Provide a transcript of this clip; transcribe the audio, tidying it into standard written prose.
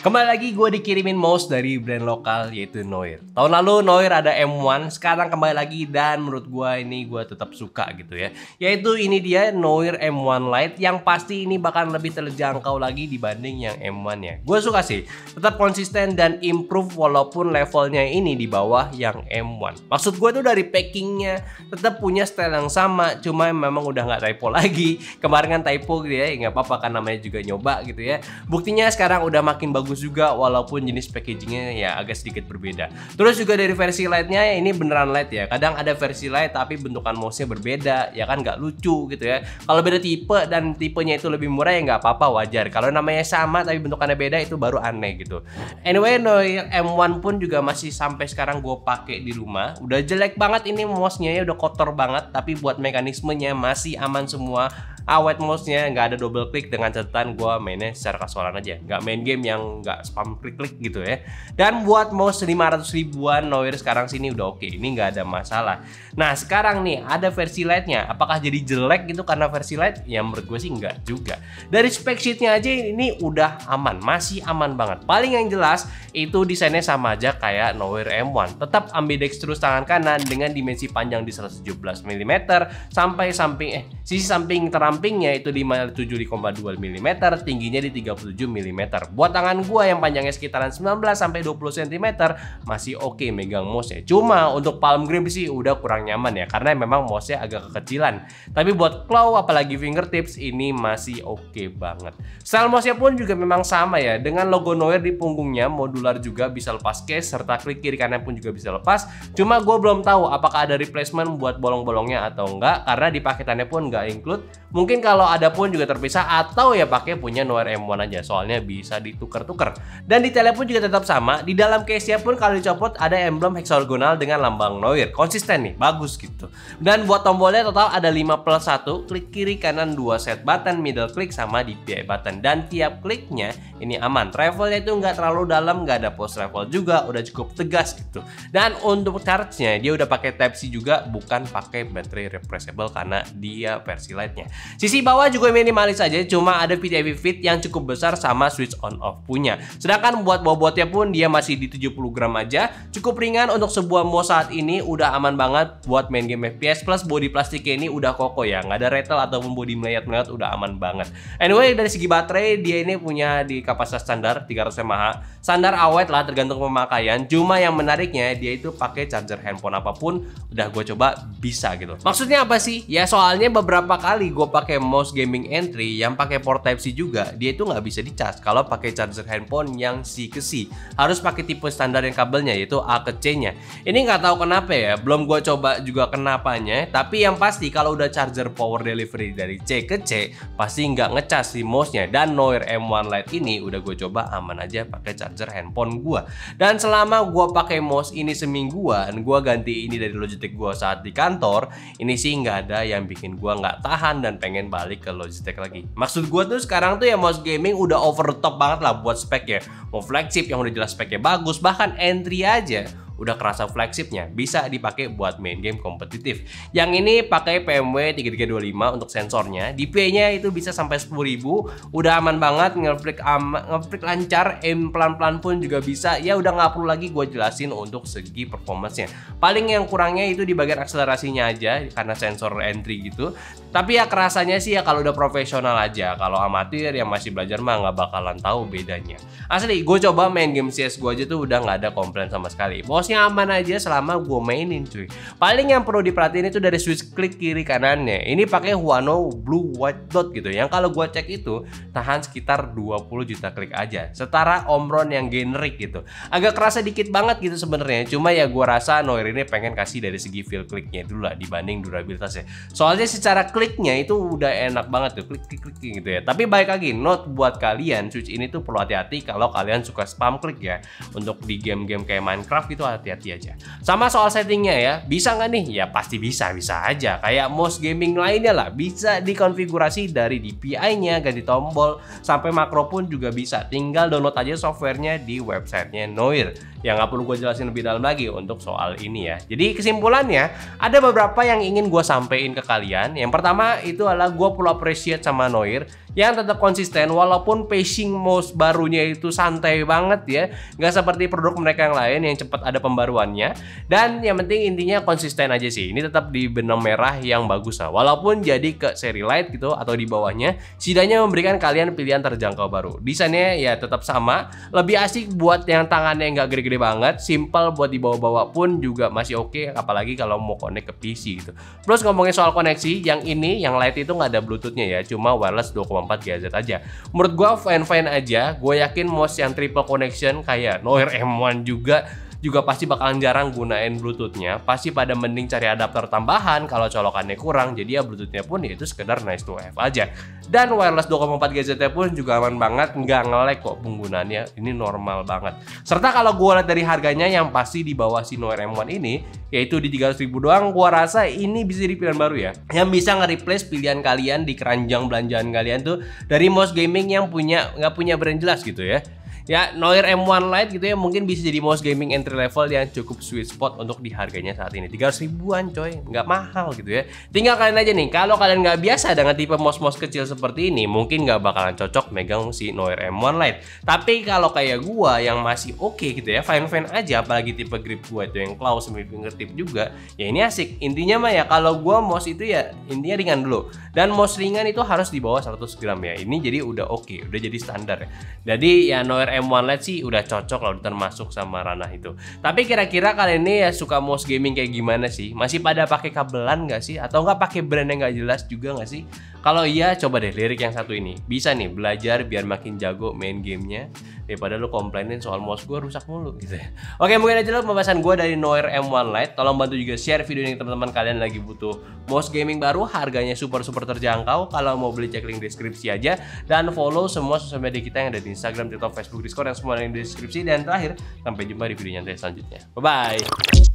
Kembali lagi gue dikirimin mouse dari brand lokal yaitu Noir. Tahun lalu Noir ada M1, sekarang kembali lagi dan menurut gue ini gue tetap suka gitu ya. Yaitu ini dia Noir M1 Lite yang pasti ini bahkan lebih terjangkau lagi dibanding yang M1 ya. Gue suka sih, tetap konsisten dan improve walaupun levelnya ini di bawah yang M1. Maksud gue tuh dari packingnya tetap punya style yang sama, cuma memang udah nggak typo lagi. Kemarin kan typo gitu ya, nggak apa-apa kan namanya juga nyoba gitu ya. Buktinya sekarang udah makin bagus juga walaupun jenis packagingnya ya agak sedikit berbeda. Terus juga dari versi Lite-nya ini beneran Lite ya. Kadang ada versi Lite tapi bentukan mouse-nya berbeda ya kan, nggak lucu gitu ya. Kalau beda tipe dan tipenya itu lebih murah ya nggak apa-apa, wajar. Kalau namanya sama tapi bentukannya beda itu baru aneh gitu. Anyway, Noir M1 pun juga masih sampai sekarang gue pakai di rumah. Udah jelek banget ini mouse-nya ya, udah kotor banget, tapi buat mekanismenya masih aman semua. Awet mouse-nya, nggak ada double click, dengan catatan gue mainnya secara kasualan aja, nggak main game yang nggak spam klik-klik gitu ya. Dan buat mouse 500 ribuan Noir sekarang sini udah oke, ini nggak ada masalah. Nah sekarang nih ada versi Lite-nya, apakah jadi jelek gitu karena versi Lite? Ya menurut gue sih nggak juga. Dari spek sheet-nya aja ini udah aman, masih aman banget. Paling yang jelas itu desainnya sama aja kayak Noir M1, tetap ambidextrous tangan kanan dengan dimensi panjang di 117 mm sampai sisi samping terampingnya itu di 7,2 mm, tingginya di 37 mm. Buat tangan gua yang panjangnya sekitaran 19 sampai 20 cm masih oke megang mouse-nya. Cuma untuk palm grip sih udah kurang nyaman ya, karena memang mouse-nya agak kekecilan. Tapi buat claw apalagi fingertips ini masih oke banget. Style mouse-nya pun juga memang sama ya, dengan logo Noir di punggungnya, modular juga, bisa lepas case serta klik kiri kanan pun juga bisa lepas. Cuma gue belum tahu apakah ada replacement buat bolong-bolongnya atau enggak, karena di paketannya pun nggak include. Mungkin kalau ada pun juga terpisah, atau ya pakai punya Noir M1 aja, soalnya bisa ditukar-tukar. Dan detailnya pun juga tetap sama. Di dalam case-nya pun kalau dicopot ada emblem hexagonal dengan lambang Noir. Konsisten nih, bagus gitu. Dan buat tombolnya total ada 5+1, klik kiri kanan 2 set button, middle click sama DPI button. Dan tiap kliknya ini aman. Travelnya itu nggak terlalu dalam, nggak ada post travel juga, udah cukup tegas gitu. Dan untuk charge-nya dia udah pakai Type-C juga, bukan pakai baterai repressable karena dia versi Lite-nya. Sisi bawah juga minimalis aja, cuma ada PTFE fit yang cukup besar sama switch on off punya. Sedangkan buat bobotnya pun dia masih di 70 gram aja, cukup ringan untuk sebuah mouse saat ini, udah aman banget buat main game FPS. Plus body plastiknya ini udah kokoh ya, nggak ada rattle ataupun body melayat-melayat, udah aman banget. Anyway, dari segi baterai dia ini punya di kapasitas standar 300 mAh, standar awet lah tergantung pemakaian. Cuma yang menariknya dia itu pakai charger handphone apapun, udah gue coba bisa gitu. Maksudnya apa sih? Ya soalnya beberapa kali gue pakai mouse gaming entry yang pakai port Type-C juga, dia itu nggak bisa dicas kalau pakai charger handphone yang C ke C. Harus pakai tipe standar yang kabelnya yaitu A ke C-nya. Ini nggak tahu kenapa ya, belum gue coba juga kenapanya. Tapi yang pasti kalau udah charger power delivery dari C ke C, pasti nggak ngecas si mouse-nya. Dan Noir M1 Lite ini udah gue coba aman aja pakai charger handphone gue. Dan selama gue pakai mouse ini semingguan, gue ganti ini dari Logitech gue saat di kantor, ini sih nggak ada yang bikin gue nggak tahan dan pengen balik ke Logitech lagi. Maksud gue tuh sekarang tuh ya mouse gaming udah over the top banget lah buat speknya. Mau flagship yang udah jelas speknya bagus, bahkan entry aja udah kerasa flagshipnya, bisa dipakai buat main game kompetitif. Yang ini pakai PMW 3325 untuk sensornya, DPI-nya itu bisa sampai 10.000, udah aman banget, ngeflick lancar, aim pelan-pelan pun juga bisa. Ya udah nggak perlu lagi gue jelasin untuk segi performance-nya. Paling yang kurangnya itu di bagian akselerasinya aja karena sensor entry gitu. Tapi ya kerasanya sih ya kalau udah profesional aja. Kalau amatir yang masih belajar mah nggak bakalan tahu bedanya. Asli, gue coba main game CS gue aja tuh udah nggak ada komplain sama sekali. Mouse-nya aman aja selama gue mainin cuy. Paling yang perlu diperhatiin itu dari switch klik kiri kanannya. Ini pakai Huano Blue White Dot gitu. Yang kalau gue cek itu tahan sekitar 20 juta klik aja. Setara Omron yang generik gitu. Agak kerasa dikit banget gitu sebenarnya. Cuma ya gue rasa Noir ini pengen kasih dari segi feel kliknya dulu lah dibanding durabilitasnya. Soalnya secara kliknya itu udah enak banget tuh, klik gitu ya. Tapi baik lagi, note buat kalian, switch ini tuh perlu hati-hati kalau kalian suka spam klik ya. Untuk di game-game kayak Minecraft itu hati-hati aja. Sama soal settingnya ya, bisa nggak nih? Ya pasti bisa aja. Kayak mouse gaming lainnya lah, bisa dikonfigurasi dari DPI-nya, ganti tombol, sampai makro pun juga bisa. Tinggal download aja softwarenya di websitenya Noir. Ya nggak perlu gue jelasin lebih dalam lagi untuk soal ini ya. Jadi kesimpulannya, ada beberapa yang ingin gue sampein ke kalian. Yang pertama itu adalah gue perlu appreciate sama Noir yang tetap konsisten walaupun pacing mouse barunya itu santai banget ya, nggak seperti produk mereka yang lain yang cepat ada pembaruannya. Dan yang penting intinya konsisten aja sih, ini tetap di benang merah yang bagus lah, walaupun jadi ke seri light gitu atau di bawahnya, setidaknya memberikan kalian pilihan terjangkau baru. Desainnya ya tetap sama, lebih asik buat yang tangannya nggak gede-gede banget, simple buat dibawa-bawa pun juga masih oke, apalagi kalau mau connect ke PC gitu. Terus ngomongin soal koneksi, yang ini yang light itu nggak ada bluetoothnya ya, cuma wireless 2,4 GHz aja. Menurut gua fine-fine aja. Gue yakin mouse yang triple connection kayak Noir M1 juga pasti bakalan jarang gunain bluetoothnya. Pasti pada mending cari adapter tambahan kalau colokannya kurang. Jadi ya bluetoothnya pun ya itu sekedar nice to have aja. Dan wireless 2,4 GHz pun juga aman banget, nggak nge-lag kok penggunaannya. Ini normal banget. Serta kalau gue lihat dari harganya yang pasti di bawah si Noir M1 ini, yaitu di 300.000 doang, gua rasa ini bisa jadi pilihan baru ya, yang bisa nge-replace pilihan kalian di keranjang belanjaan kalian tuh dari mouse gaming yang nggak punya brand jelas gitu ya. Ya, Noir M1 Lite gitu ya, mungkin bisa jadi mouse gaming entry level yang cukup sweet spot untuk di harganya saat ini. 300 ribuan coy, nggak mahal gitu ya. Tinggal kalian aja nih, kalau kalian nggak biasa dengan tipe mouse-mouse kecil seperti ini, mungkin nggak bakalan cocok megang si Noir M1 Lite. Tapi kalau kayak gua yang masih oke gitu ya, fine-fine aja, apalagi tipe grip gua itu yang claw semi fingertip juga, ya ini asik. Intinya mah ya, kalau gua mouse itu ya intinya ringan dulu. Dan mouse ringan itu harus di bawah 100 gram ya. Ini jadi udah oke, udah jadi standar ya. Jadi ya Noir M1 Lite sih udah cocok lah, udah termasuk sama ranah itu. Tapi kira-kira kalian ini ya suka mouse gaming kayak gimana sih? Masih pada pakai kabelan nggak sih? Atau nggak pakai brand yang nggak jelas juga nggak sih? Kalau iya, coba deh lirik yang satu ini. Bisa nih belajar biar makin jago main gamenya, daripada lu komplainin soal mouse gue rusak mulu gitu ya. Oke, mungkin aja dulu pembahasan gue dari Noir M1 Lite. Tolong bantu juga share video ini ke teman-teman kalian lagi butuh mouse gaming baru, harganya super terjangkau. Kalau mau beli cek link deskripsi aja, dan follow semua sosial media kita yang ada di Instagram, TikTok, Facebook, Discord, yang semua yang di deskripsi. Dan terakhir, sampai jumpa di video nyantai selanjutnya. Bye bye.